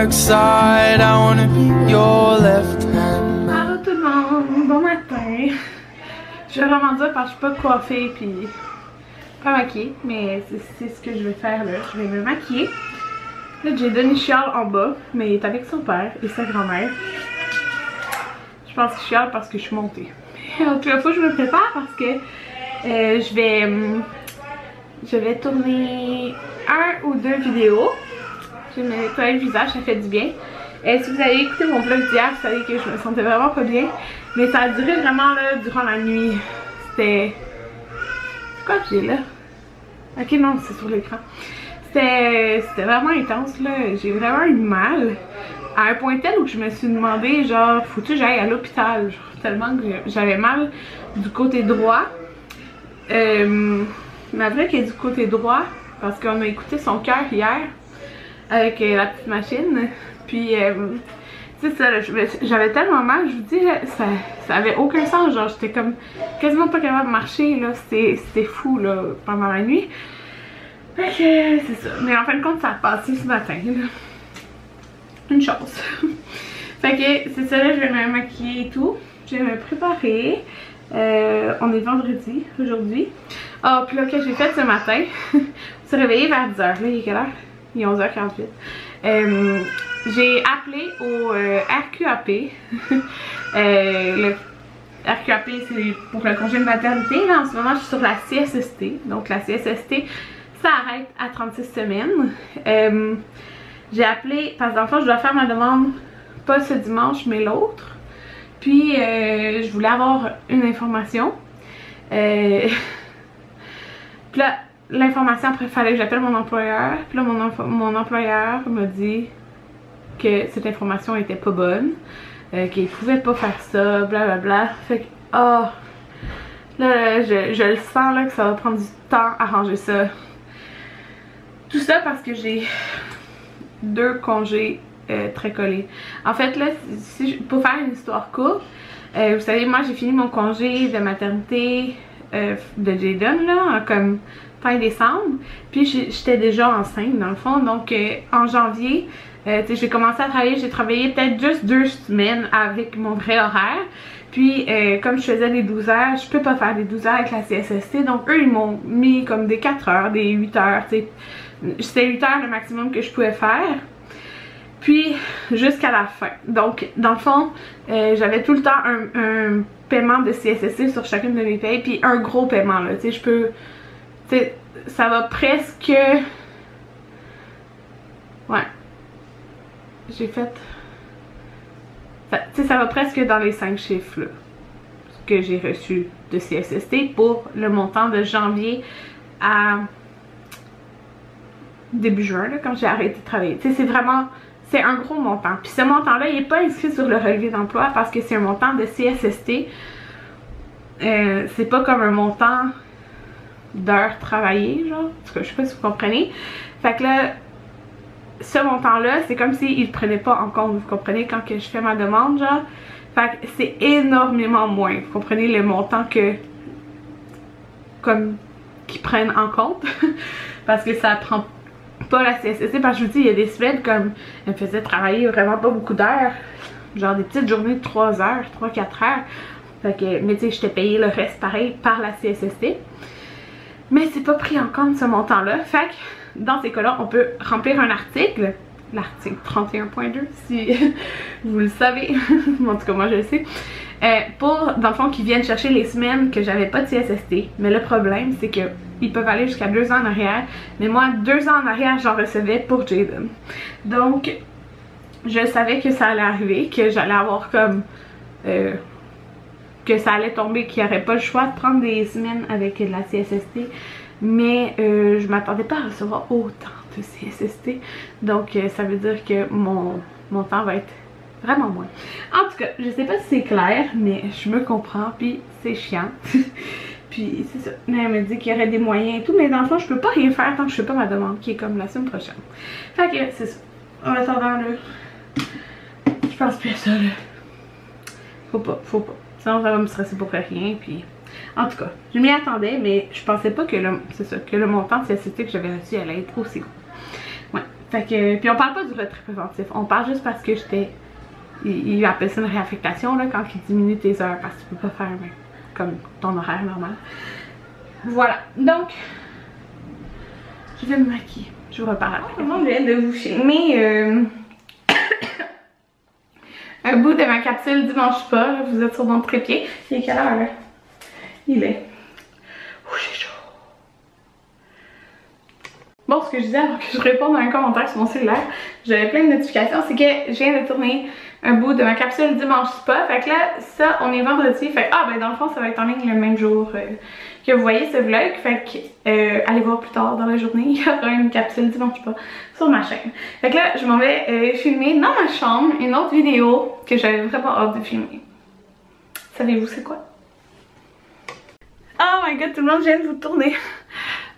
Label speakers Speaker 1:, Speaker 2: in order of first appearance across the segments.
Speaker 1: dark side. I wanna be your left hand.
Speaker 2: Allô tout le monde, bon matin. Je vais vraiment dire parce que je suis pas coiffée puis pas maquillée, mais c'est ce que je vais faire là. Je vais me maquiller. Là, Jaden chiale en bas, mais il est avec son père et sa grand-mère. Je pense qu'il chiale parce que je suis montée. En tout cas, faut que je me prépare parce que je vais tourner 1 ou 2 vidéos. Je vais me nettoyer le visage, ça fait du bien. Si vous avez écouté mon vlog d'hier, vous savez que je me sentais vraiment pas bien. Mais ça a duré vraiment là, durant la nuit. C'était... C'est quoi que j'ai là? Ok, non, c'est sur l'écran. C'était vraiment intense là. J'ai vraiment eu mal. À un point tel où je me suis demandé, genre, faut-tu que j'aille à l'hôpital? Tellement que j'avais mal du côté droit. Mais après qu'il est du côté droit, parce qu'on a écouté son cœur hier avec la petite machine. Puis, c'est ça, j'avais tellement mal, je vous dis, ça avait aucun sens. Genre, j'étais comme quasiment pas capable de marcher, là. C'était fou, là, pendant la nuit. Fait que, c'est ça. Mais en fin de compte, ça a passé ce matin, là. Une chose. Fait que, c'est ça, là, je vais me maquiller et tout. Je vais me préparer. On est vendredi aujourd'hui. Ah, puis là, que j'ai fait ce matin, on s'est réveillé vers 10h. Là, il est quelle heure? Il est 11h48. J'ai appelé au RQAP. Le RQAP, c'est pour le congé de maternité. Là, en ce moment, je suis sur la CSST. Donc, la CSST, ça arrête à 36 semaines. J'ai appelé parce que dans le fond, je dois faire ma demande pas ce dimanche, mais l'autre. Puis, je voulais avoir une information. Puis là, l'information, après, il fallait que j'appelle mon employeur. Puis là, mon employeur m'a dit que cette information était pas bonne. Qu'il pouvait pas faire ça, blablabla. Fait que, oh, là, je le sens là que ça va prendre du temps à ranger ça. Tout ça parce que j'ai 2 congés très collés. En fait, là, pour faire une histoire courte, vous savez, moi j'ai fini mon congé de maternité de Jaden là, comme fin décembre. Puis j'étais déjà enceinte dans le fond. Donc en janvier, j'ai commencé à travailler. J'ai travaillé peut-être juste 2 semaines avec mon vrai horaire. Puis comme je faisais des 12 heures, je peux pas faire des 12 heures avec la CSST. Donc eux, ils m'ont mis comme des 4 heures, des 8 heures. C'était 8 heures le maximum que je pouvais faire. Puis jusqu'à la fin. Donc dans le fond, j'avais tout le temps un paiement de CSST sur chacune de mes payes. Puis un gros paiement là. Tu sais, je peux... Tu sais, ça va presque... Ouais. J'ai fait... Tu sais, ça va presque dans les 5 chiffres là, que j'ai reçu de CSST pour le montant de janvier à début juin, là, quand j'ai arrêté de travailler. Tu sais, c'est vraiment... C'est un gros montant. Puis ce montant-là, il n'est pas inscrit sur le relevé d'emploi parce que c'est un montant de CSST. C'est pas comme un montant d'heures travaillées, genre. En tout cas, je sais pas si vous comprenez. Fait que là, ce montant-là, c'est comme s'il ne le prenait pas en compte. Vous comprenez, quand que je fais ma demande, genre. Fait que c'est énormément moins. Vous comprenez le montant que... Comme... qu'ils prennent en compte. Parce que ça prend pas la CSST, parce que je vous dis, il y a des semaines comme elle me faisait travailler vraiment pas beaucoup d'heures, genre des petites journées de 3 heures, 3-4 heures. Fait que, mais tu sais, j'étais payée le reste pareil par la CSST. Mais c'est pas pris en compte ce montant-là. Fait que dans ces cas-là, on peut remplir un article, l'article 31.2 si vous le savez, en tout cas moi je le sais, pour, dans le fond, qu'ils viennent chercher les semaines que j'avais pas de CSST. Mais le problème, c'est que ils peuvent aller jusqu'à 2 ans en arrière. Mais moi, 2 ans en arrière, j'en recevais pour Jaden. Donc, je savais que ça allait arriver, que j'allais avoir comme... que ça allait tomber, qu'il n'y aurait pas le choix de prendre des semaines avec de la CSST. Mais je m'attendais pas à recevoir autant de CSST. Donc, ça veut dire que mon temps va être vraiment moins. En tout cas, je sais pas si c'est clair, mais je me comprends, puis c'est chiant. Puis c'est ça. Mais elle me dit qu'il y aurait des moyens et tout, mais dans le fond, je peux pas rien faire tant que je fais pas ma demande, qui est comme la semaine prochaine. Fait que c'est ça. En attendant, là, je pense plus à ça, là. Faut pas. Sinon, ça va me stresser pour rien, puis... En tout cas, je m'y attendais, mais je pensais pas que le montant de CSST que j'avais reçu allait être aussi gros. Ouais. Fait que, puis on parle pas du retrait préventif, on parle juste parce que j'étais... Il appelle ça une réaffectation là, quand il diminue tes heures parce que tu peux pas faire comme ton horaire normal. Voilà, donc je vais me maquiller, je vous reparle après. Tout le monde vient de vous filmer un bout de ma capsule dimanche pas, vous êtes sur mon trépied. Il est quelle heure là? Il est... Oh, j'ai chaud. Bon, ce que je disais avant que je réponde à un commentaire sur mon cellulaire, j'avais plein de notifications, c'est que je viens de tourner un bout de ma capsule dimanche spa. Fait que là, ça, on est vendredi. Fait que, ah ben dans le fond, ça va être en ligne le même jour que vous voyez ce vlog. Fait que, allez voir plus tard dans la journée, il y aura une capsule dimanche spa sur ma chaîne. Fait que là, je m'en vais filmer dans ma chambre une autre vidéo que j'avais vraiment hâte de filmer. Savez-vous c'est quoi? Oh my god, tout le monde vient de vous tourner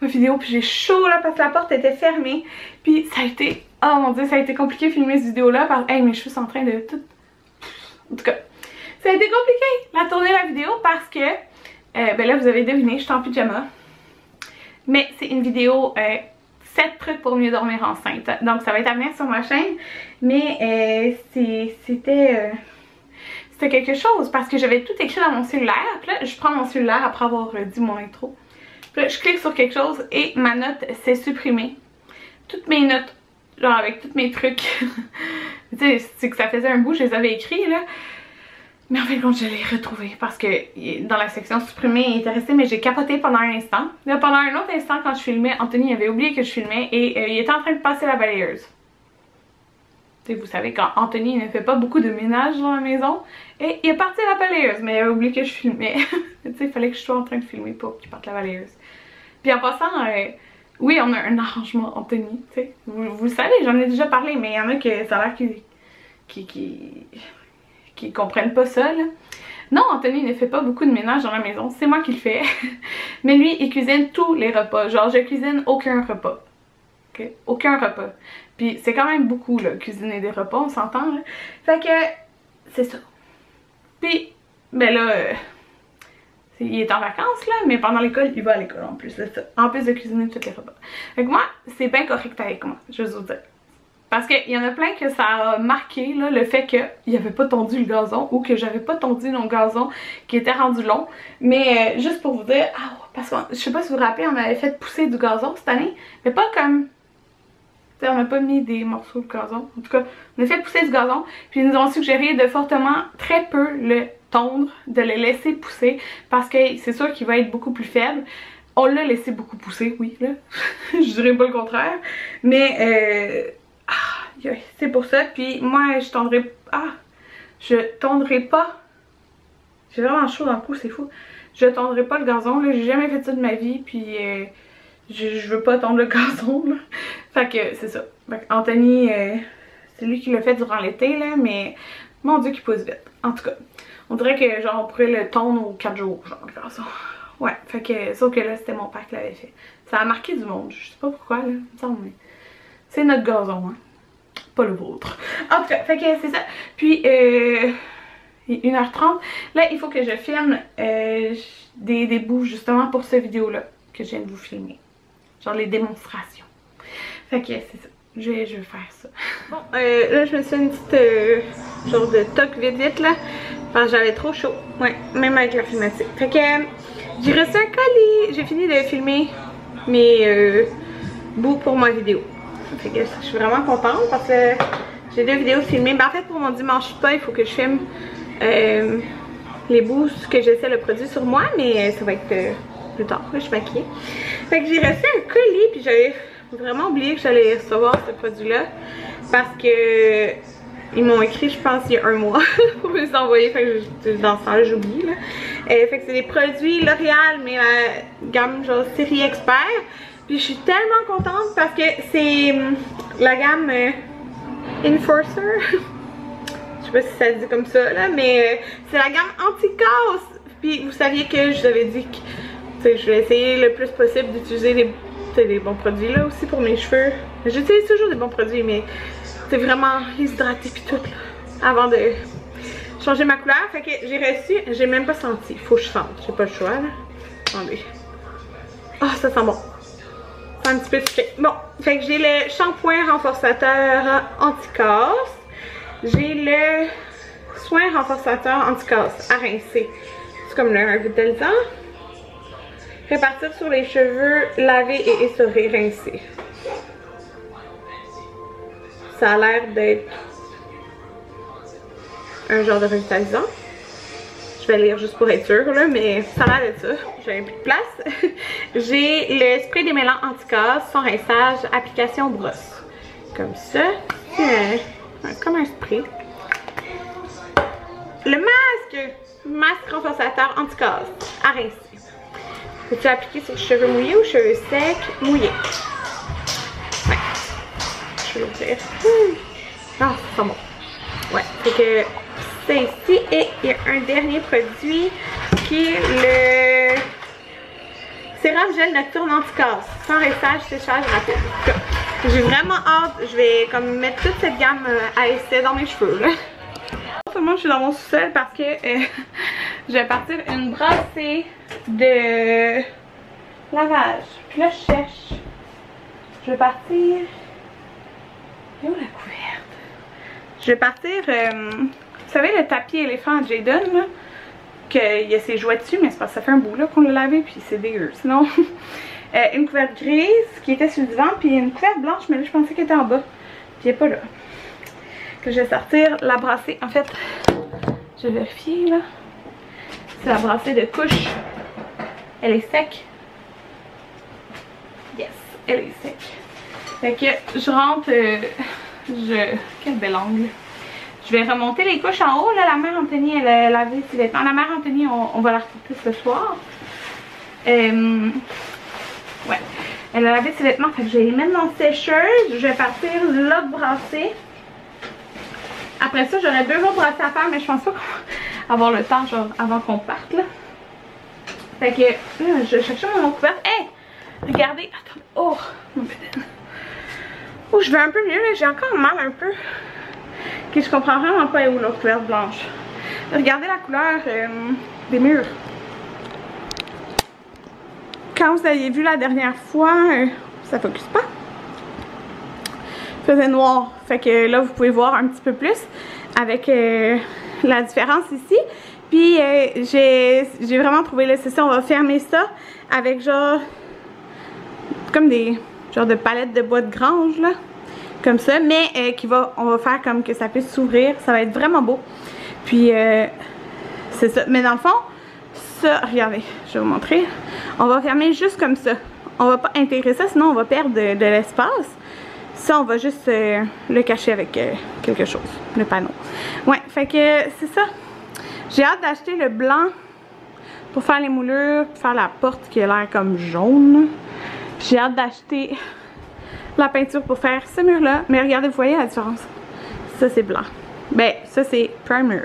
Speaker 2: ma vidéo, puis j'ai chaud là parce que la porte était fermée. Puis ça a été, oh mon dieu, ça a été compliqué de filmer cette vidéo là parce que mes cheveux sont en train de tout... En tout cas, ça a été compliqué la tourner la vidéo parce que, ben là vous avez deviné, je suis en pyjama. Mais c'est une vidéo 7 trucs pour mieux dormir enceinte. Donc ça va être à venir sur ma chaîne. Mais c'était quelque chose parce que j'avais tout écrit dans mon cellulaire. Puis là, je prends mon cellulaire après avoir dit mon intro. Puis là, je clique sur quelque chose et ma note s'est supprimée. Toutes mes notes, genre avec tous mes trucs. Tu sais, c'est que ça faisait un bout, je les avais écrits là. Mais en fait, je l'ai retrouvé parce que dans la section supprimée, il était resté, mais j'ai capoté pendant un instant. Là, pendant un autre instant, quand je filmais, Anthony avait oublié que je filmais et il était en train de passer la balayeuse. T'sais, vous savez, quand Anthony ne fait pas beaucoup de ménage dans la maison, et il est parti à la balayeuse, mais il avait oublié que je filmais. Tu sais, il fallait que je sois en train de filmer pour qu'il parte la balayeuse. Puis en passant, oui, on a un arrangement Anthony, tu sais. Vous le savez, j'en ai déjà parlé, mais il y en a que ça a l'air qui comprennent pas ça, là. Non, Anthony ne fait pas beaucoup de ménage dans la maison, c'est moi qui le fais. Mais lui, il cuisine tous les repas. Genre, je cuisine aucun repas. Ok? Aucun repas. Puis c'est quand même beaucoup là, cuisiner des repas, on s'entend là. Fait que c'est ça. Puis ben là, il est en vacances là, mais pendant l'école, il va à l'école en plus, c'est ça. En plus de cuisiner tous les repas. Fait que moi, c'est bien correct avec moi, je vais vous dire. Parce qu'il y en a plein que ça a marqué là, le fait qu'il n'y avait pas tondu le gazon ou que j'avais pas tondu mon gazon qui était rendu long. Mais juste pour vous dire, parce que je sais pas si vous vous rappelez, on avait fait pousser du gazon cette année, mais pas comme... On n'a pas mis des morceaux de gazon. En tout cas, on a fait pousser du gazon. Puis ils nous ont suggéré de fortement, très peu le tondre, de le laisser pousser. Parce que c'est sûr qu'il va être beaucoup plus faible. On l'a laissé beaucoup pousser, oui, là. Je dirais pas le contraire. Mais, c'est pour ça. Puis moi, je tondrai pas. J'ai vraiment chaud dans le cou, c'est fou. Je tondrai pas le gazon, là. J'ai jamais fait ça de ma vie. Puis... Je veux pas tondre le gazon là. Fait que c'est ça. Fait que Anthony, c'est lui qui l'a fait durant l'été là, mais mon dieu qu'il pousse vite. En tout cas, on dirait que genre on pourrait le tondre aux 4 jours, genre le gazon. Ouais, fait que sauf que là c'était mon père qui l'avait fait. Ça a marqué du monde, je sais pas pourquoi là, il me semble, mais c'est notre gazon hein, pas le vôtre. En tout cas, fait que c'est ça. Puis 1h30, là il faut que je filme des bouts justement pour cette vidéo là que je viens de vous filmer. Genre les démonstrations. Fait que c'est ça. Je vais faire ça. Bon, là je me suis fait une petite genre de toque vite là. Parce que j'avais trop chaud. Ouais, même avec la filmatique. Fait que j'ai reçu un colis. J'ai fini de filmer mes bouts pour ma vidéo. Fait que je suis vraiment contente parce que j'ai 2 vidéos filmées. Ben, en fait pour mon dimanche spa, il faut que je filme les bouts que j'essaie le produit sur moi. Mais ça va être plus tard, là, je suis maquillée. Fait que j'ai reçu un colis, puis j'avais vraiment oublié que j'allais recevoir ce produit-là. Parce que ils m'ont écrit, je pense, il y a 1 mois pour me les envoyer. Fait que dans ce temps-là, j'oublie. Fait que c'est des produits L'Oréal, mais la gamme genre série expert. Puis je suis tellement contente parce que c'est la gamme Enforcer. Je sais pas si ça se dit comme ça, là, mais c'est la gamme anti-casse. Puis vous saviez que je vous avais dit que je vais essayer le plus possible d'utiliser des bons produits là aussi pour mes cheveux. J'utilise toujours des bons produits, mais c'est vraiment hydraté puis tout là, avant de changer ma couleur. Fait que j'ai reçu, j'ai même pas senti, faut que je sente, j'ai pas le choix là. Attendez. Ah, ça sent bon. C'est un petit peu sucré. Bon, fait que j'ai le shampoing renforçateur anti-casse. J'ai le soin renforçateur anti-casse à rincer. C'est comme le revitalisant. Répartir sur les cheveux, laver et essorer, rincer. Ça a l'air d'être un genre de revitalisant. Je vais lire juste pour être sûre, là, mais ça a l'air de ça. J'ai un peu de place. J'ai le spray démêlant anti-casse, sans rinçage, application brosse. Comme ça. Comme un spray. Le masque renforçateur anti-casse à rincer. Peux-tu appliquer sur cheveux mouillés ou cheveux secs? Mouillés. Ouais. Je vais l'ouvrir. Ah, c'est pas bon. Ouais. Fait que c'est ici. Et il y a un dernier produit qui est le sérum gel nocturne anti-casse. Sans rinçage, séchage rapide. J'ai vraiment hâte. Je vais comme mettre toute cette gamme à essai dans mes cheveux, là. Moi, je suis dans mon sous-sol parce que je vais partir une brassée de lavage. Puis là, je cherche. Je vais partir. Et où la couverte? Je vais partir. Vous savez, le tapis éléphant à Jayden, là, qu'il y a ses jouets dessus, mais c'est parce que ça fait un bout là qu'on l'a lavé, puis c'est dégueu. Sinon, une couverte grise qui était sur le divan, puis une couverte blanche, mais là, je pensais qu'elle était en bas. Puis elle n'est pas là. Que je vais sortir la brassée. En fait, je vais vérifier là. C'est la brassée de couche. Elle est sec. Yes, elle est sec. Fait que je rentre. Quel bel angle. Je vais remonter les couches en haut. Là, la mère Anthony, elle a lavé ses vêtements. La mère Anthony, on va la reporter ce soir. Ouais. Elle a lavé ses vêtements. Fait que je vais les mettre dans la sécheuse. Je vais partir l'autre brassée. Après ça, j'aurais 2 autres brassées à faire, mais je pense pas qu'on va avoir le temps, genre, avant qu'on parte, là. Fait que, là, je cherche mon couverte. Hey! Regardez! Attends. Oh! Mon putain. Oh, je vais un peu mieux, là. J'ai encore mal un peu. Ok, je comprends vraiment pas où l'autre couverte blanche. Regardez la couleur des murs. Quand vous aviez vu la dernière fois, ça focus pas. Faisait noir, fait que là vous pouvez voir un petit peu plus avec la différence ici. Puis j'ai vraiment trouvé là, c'est ça, on va fermer ça avec genre comme des genre de palettes de bois de grange là, comme ça, mais on va faire comme que ça puisse s'ouvrir, ça va être vraiment beau. Puis c'est ça, mais dans le fond ça, regardez, je vais vous montrer, on va fermer juste comme ça, on va pas intégrer ça sinon on va perdre de l'espace. Ça, on va juste le cacher avec quelque chose, le panneau. Ouais, fait que c'est ça. J'ai hâte d'acheter le blanc pour faire les moulures, pour faire la porte qui a l'air comme jaune. J'ai hâte d'acheter la peinture pour faire ce mur-là. Mais regardez, vous voyez la différence? Ça, c'est blanc. Ben, ça, c'est primer.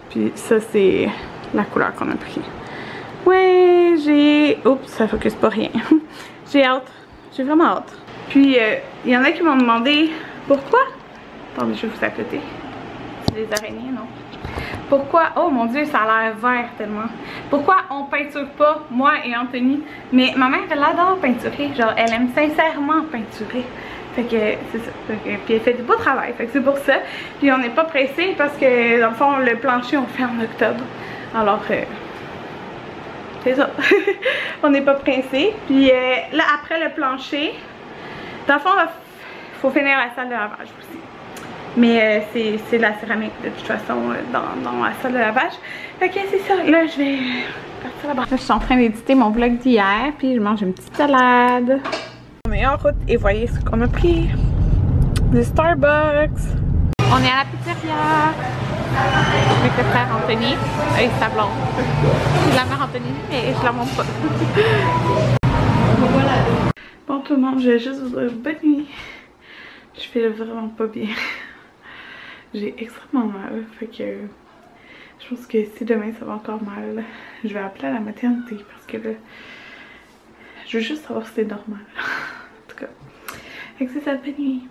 Speaker 2: Puis ça, c'est la couleur qu'on a pris. Ouais, j'ai... Oups, ça focus pas rien. J'ai hâte. J'ai vraiment hâte. Puis, il y en a qui m'ont demandé pourquoi. Attendez, je vais vous accoter. C'est des araignées, non? Pourquoi. Oh mon dieu, ça a l'air vert tellement. Pourquoi on peinture pas, moi et Anthony? Mais ma mère, elle adore peinturer. Genre, elle aime sincèrement peinturer. Fait que c'est ça. Puis elle fait du beau travail. Fait que c'est pour ça. Puis on n'est pas pressé parce que, dans le fond, le plancher, on le fait en octobre. Alors, c'est ça. On n'est pas pressé. Puis là, après le plancher. Dans le fond, il faut finir la salle de lavage aussi. Mais c'est de la céramique de toute façon dans la salle de lavage. Fait que c'est ça. Là, je vais partir là-bas. Là, je suis en train d'éditer mon vlog d'hier. Puis je mange une petite salade. On est en route et voyez ce qu'on a pris. Du Starbucks. On est à la pizzeria. Avec le frère Anthony et sa blonde. C'est la mère Anthony, mais je la montre pas. Bon tout le monde, je vais juste vous dire bonne nuit. Je fais vraiment pas bien. J'ai extrêmement mal. Fait que je pense que si demain ça va encore mal, je vais appeler à la maternité parce que là, je veux juste savoir si c'est normal. En tout cas. Fait que c'est ça, bonne nuit.